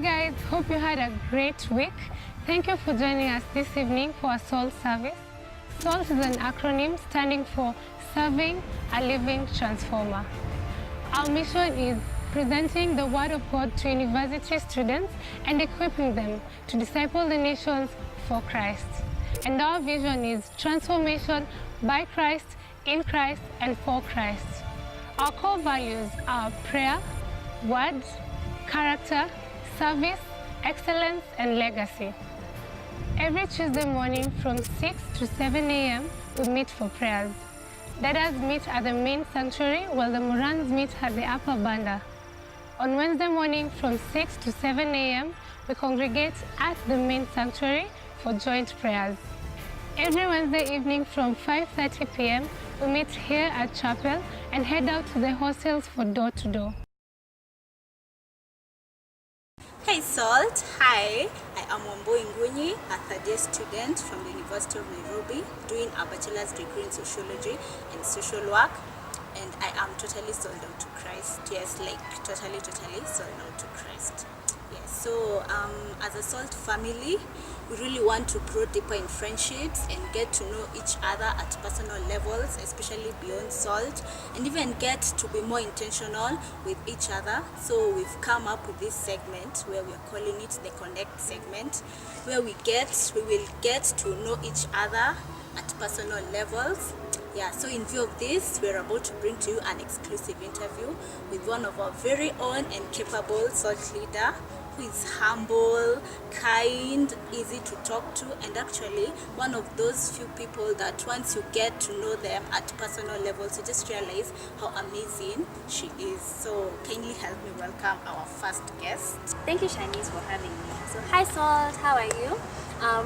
guys, hope you had a great week. Thank you for joining us this evening for our SALT service. SALT is an acronym standing for Serving a Living Transformer. Our mission is presenting the Word of God to university students and equipping them to disciple the nations for Christ. And our vision is transformation by Christ, in Christ, and for Christ. Our core values are prayer, word, character, service, excellence, and legacy. Every Tuesday morning from 6 to 7 a.m. we meet for prayers. Dadas meet at the main sanctuary while the Morans meet at the upper banda. On Wednesday morning from 6 to 7 a.m. we congregate at the main sanctuary for joint prayers. Every Wednesday evening from 5:30 p.m. we meet here at chapel and head out to the hostels for door-to-door. Hey SALT, hi, I am Wambo Ingunyi, a third-year student from the University of Nairobi doing a bachelor's degree in sociology and social work, and I am totally sold out to Christ. Yes, like totally sold out to Christ. Yes, so as a SALT family, we really want to grow deeper in friendships and get to know each other at personal levels, especially beyond SALT, and even get to be more intentional with each other. So we've come up with this segment where we are calling it the Connect segment, where we will get to know each other at personal levels. Yeah, so in view of this, we're about to bring to you an exclusive interview with one of our very own and capable SALT leader, who is humble, kind, easy to talk to, and actually one of those few people that once you get to know them at personal levels, you just realize how amazing she is. So kindly help me welcome our first guest. Thank you, Shanice, for having me. So hi SALT, how are you?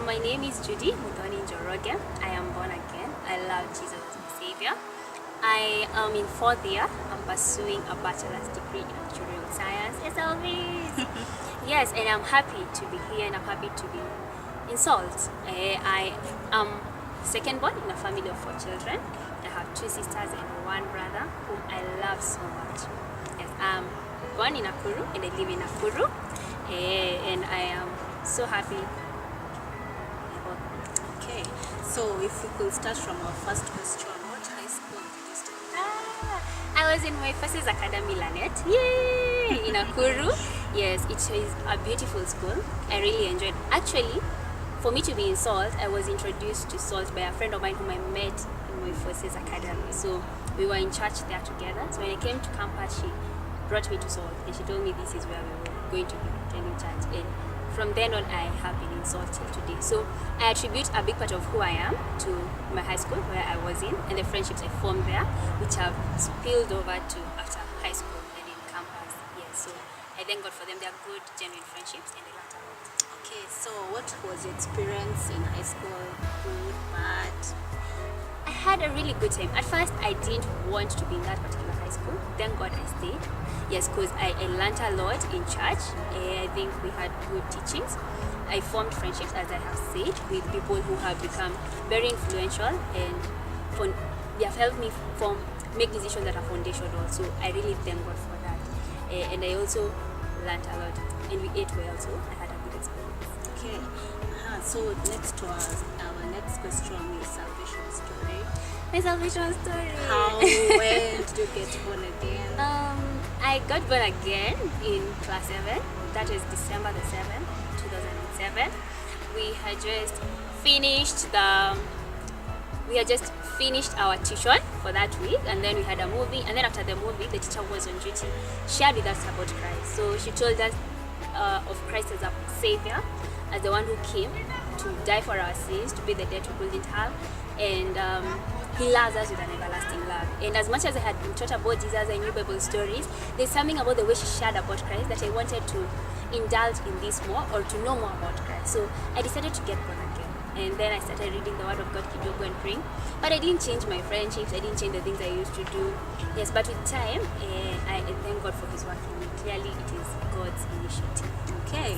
My name is Judy Mudoni Njoroge. I am born again. I love Jesus as my savior. I am in 4th year. I'm pursuing a bachelor's degree in actuarial science, SLVs. Yes, and I'm happy to be here and I'm happy to be in SALT. I am second born in a family of 4 children. I have 2 sisters and 1 brother whom I love so much. Yes, I'm born in Nakuru and I live in Nakuru, and I am so happy. Okay, so if we could start from our first question, what high school did you study? I was in my Forces Academy Lanet, yay, in Nakuru. Yes, it is a beautiful school. I really enjoyed it. Actually, for me to be in SALT, I was introduced to SALT by a friend of mine whom I met in my Forces Academy. So we were in church there together. So when I came to campus, she brought me to SALT and she told me this is where we were going to be attending church. And from then on, I have been in SALT till today. So I attribute a big part of who I am to my high school where I was in and the friendships I formed there, which have spilled over to after high school and in campus. Yes, so I thank God for them. They are good, genuine friendships and they learned a lot. Okay, so what was your experience in high school? Good, bad? I had a really good time. At first, I didn't want to be in that particular high school. Thank God I stayed. Yes, because I learned a lot in church. I think we had good teachings. I formed friendships, as I have said, with people who have become very influential and they have helped me make decisions that are foundational. So I really thank God for that. And I also learned a lot. And we ate well, so I had a good experience. Okay, so next to us, our next question is salvation story. My salvation story. How, when did you get born again? I got born again in class 7. That is December the 7th, 2007. We had just finished our tuition for that week, and then we had a movie, and then after the movie the teacher was on duty, shared with us about Christ. So she told us of Christ as a savior, as the one who came to die for our sins, to be the debt we couldn't have, and he loves us with an everlasting love. And as much as I had been taught about Jesus, I knew Bible stories, there's something about the way she shared about Christ that I wanted to indulge in this more, or to know more about Christ. So I decided to get born again. And then I started reading the Word of God, Kidogo, and praying. But I didn't change my friendships, I didn't change the things I used to do. Yes, but with time, I thank God for His work in me. Clearly, it is God's initiative. Okay.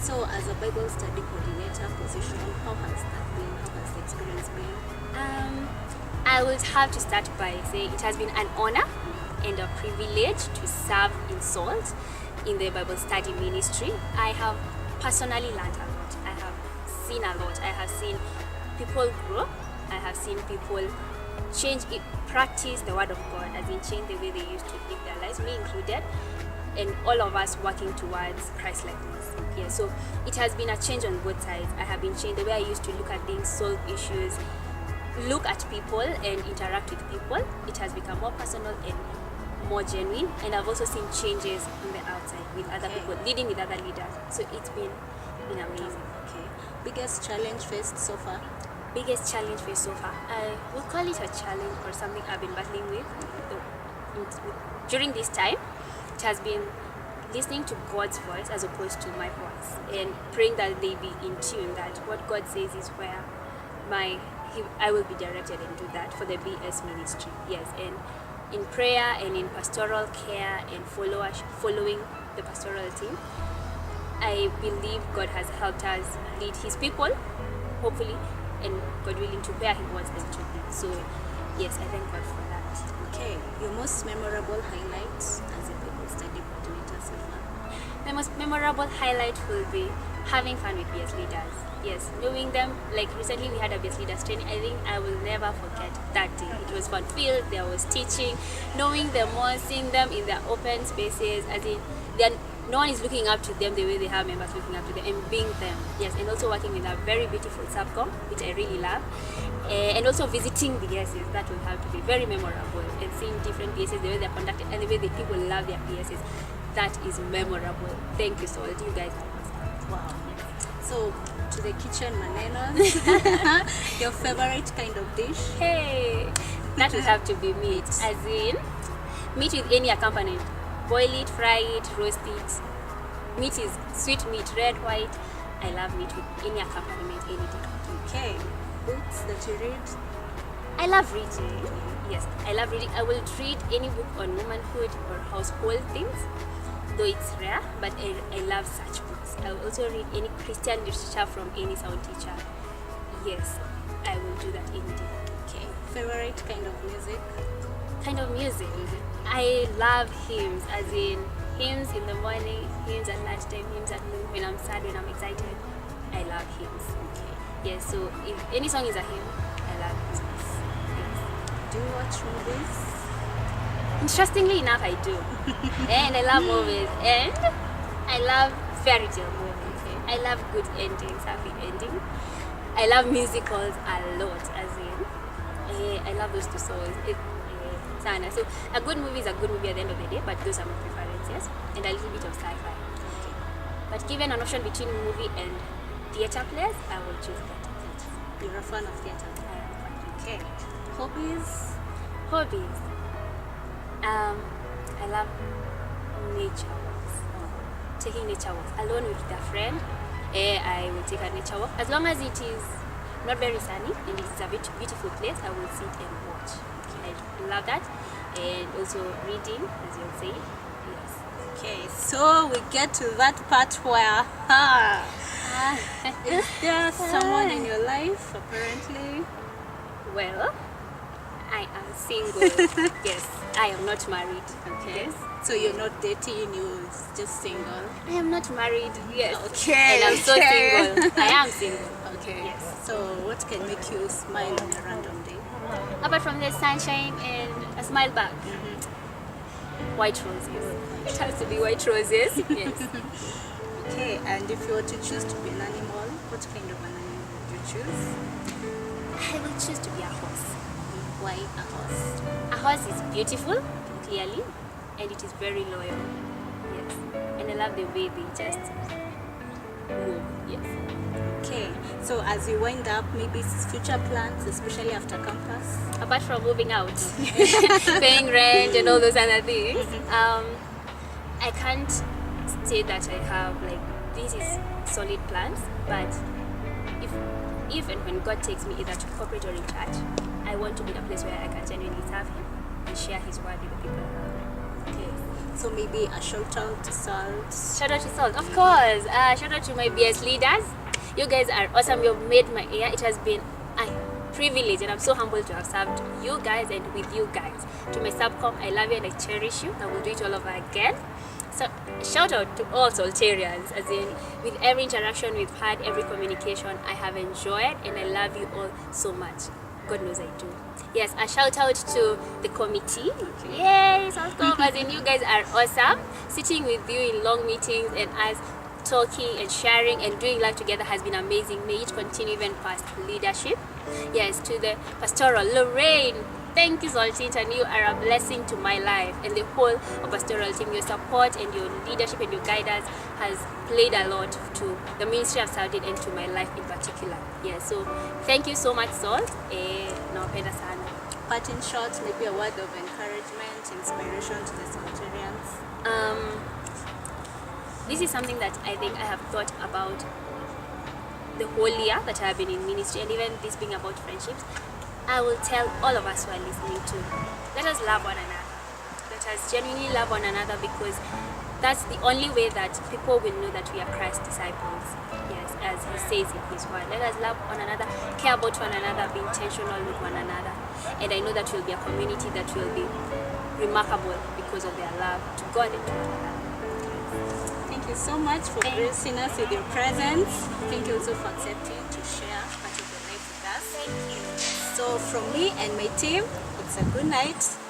So as a Bible study coordinator position, how has that been? How has the experience been? I would have to start by saying it has been an honor and a privilege to serve in SALT. in the Bible study ministry, I have personally learned a lot. I have seen a lot. I have seen people grow. I have seen people change it, practice the word of God, as in change the way they used to live their lives, me included, and all of us working towards Christ likeness. Yeah, so it has been a change on both sides. I have been changed the way I used to look at things, solve issues, look at people and interact with people. It has become more personal and more genuine, and I've also seen changes on the outside with other people, leading with other leaders. So it's been amazing. Okay. Biggest challenge faced so far? Biggest challenge faced so far, I will call it a challenge or something I've been battling with during this time. It has been listening to God's voice as opposed to my voice, and praying that they be in tune, that what God says is where I will be directed, and do that for the BS ministry. Yes, and in prayer and in pastoral care and following the pastoral team, I believe God has helped us lead His people, hopefully, and God willing, to where He wants them to be. So yes, I thank God for that. Okay, your most memorable highlights as a Bible study coordinator so far? My most memorable highlight will be having fun with BS leaders. Yes, knowing them, like recently we had a BS leaders training. I think I will never forget that day. It was fun filled, there was teaching, knowing them more, seeing them in their open spaces, as in no one is looking up to them the way they have members looking up to them, and being them. Yes, and also working with a very beautiful subcom, which I really love, and also visiting BSs. That will have to be very memorable, and seeing different BSs, the way they're conducted and the way the people love their BSs. That is memorable. Thank you, Salt. You guys are awesome. Wow. So to the kitchen manenos, your favorite kind of dish? Hey, that will have to be meat, as in meat with any accompaniment. Boil it, fry it, roast it. Meat is sweet meat, red, white. I love meat with any accompaniment, any day. Okay. Books that you read? I love reading. Yes, I love reading. I will read any book on womanhood or household things, though it's rare, but I love such books. I will also read any Christian literature from any sound teacher. Yes, I will do that any day. Okay. Favorite kind of music? Kind of music? I love hymns, as in hymns in the morning, hymns at lunchtime, hymns at noon, when I'm sad, when I'm excited. I love hymns. Okay. Yes, so if any song is a hymn, I love hymns. Yes. Do you watch movies? Interestingly enough, I do. And I love movies, and I love fairy tale movies. I love good endings, happy ending. I love musicals a lot, as in I love those two songs. So a good movie is a good movie at the end of the day, but those are my preferences, and a little bit of sci-fi. But given an option between movie and theater plays, I will choose theater. You're a fan of theater? Okay. Hobbies? Hobbies. I love nature walks. Taking nature walks alone with a friend. I will take a nature walk, as long as it is not very sunny and it is a beautiful place. I will sit and watch. I love that. And also reading, as you'll say. Yes. Okay, so we get to that part where is there someone in your life apparently? Well, I am single. Yes, I am not married. Okay. Yes. So you're not dating, you're just single? I am not married. Yes. Okay. And I'm so single. I am single. Okay. Yes. So what can make you smile on a random day? Apart from the sunshine and a smile back. White roses. It has to be white roses. Yes. Okay, and if you were to choose to be an animal, what kind of an animal would you choose? I will choose to be a horse. Why a horse? A horse is beautiful, clearly, and it is very loyal. Yes. And I love the way they just move. Yes. Okay, so as we wind up, maybe future plans, especially after campus? Apart from moving out, paying rent and all those other things, I can't say that I have this is solid plans, but if and when God takes me either to corporate or in church, I want to be in a place where I can genuinely serve Him and share His word with the people around me. Okay, so maybe a shout out to Salt. Shout out to Salt, of course. Shout out to my BS leaders. You guys are awesome. You've made my year. It has been privilege, and I'm so humbled to have served you guys and with you guys. To my subcom, I love you and I cherish you. I will do it all over again. So shout out to all Soltarians, as in with every interaction we've had, every communication, I have enjoyed, and I love you all so much. God knows I do. Yes, a shout out to the committee. Yay, Southcom, as in you guys are awesome. Sitting with you in long meetings and us talking and sharing and doing life together has been amazing. May it continue even past leadership. Yes, to the pastoral Lorraine. Thank you, Zoltintan. You are a blessing to my life and the whole of pastoral team. Your support and your leadership and your guidance has played a lot to the ministry I've served in and to my life in particular. Yeah, so thank you so much, Salt. Nawapenda sana. But in short, maybe a word of encouragement, inspiration to the Soltarians. This is something that I think I have thought about the whole year that I have been in ministry, and even this being about friendships. I will tell all of us who are listening to, let us love one another. Let us genuinely love one another, because that's the only way that people will know that we are Christ's disciples. Yes, as he says in his word. Let us love one another, care about one another, be intentional with one another. And I know that we'll be a community that will be remarkable because of their love to God and to one another. Thank you so much for gracing us with your presence. Thank you also for accepting to share part of your life with us. Thank you. So from me and my team, it's a good night.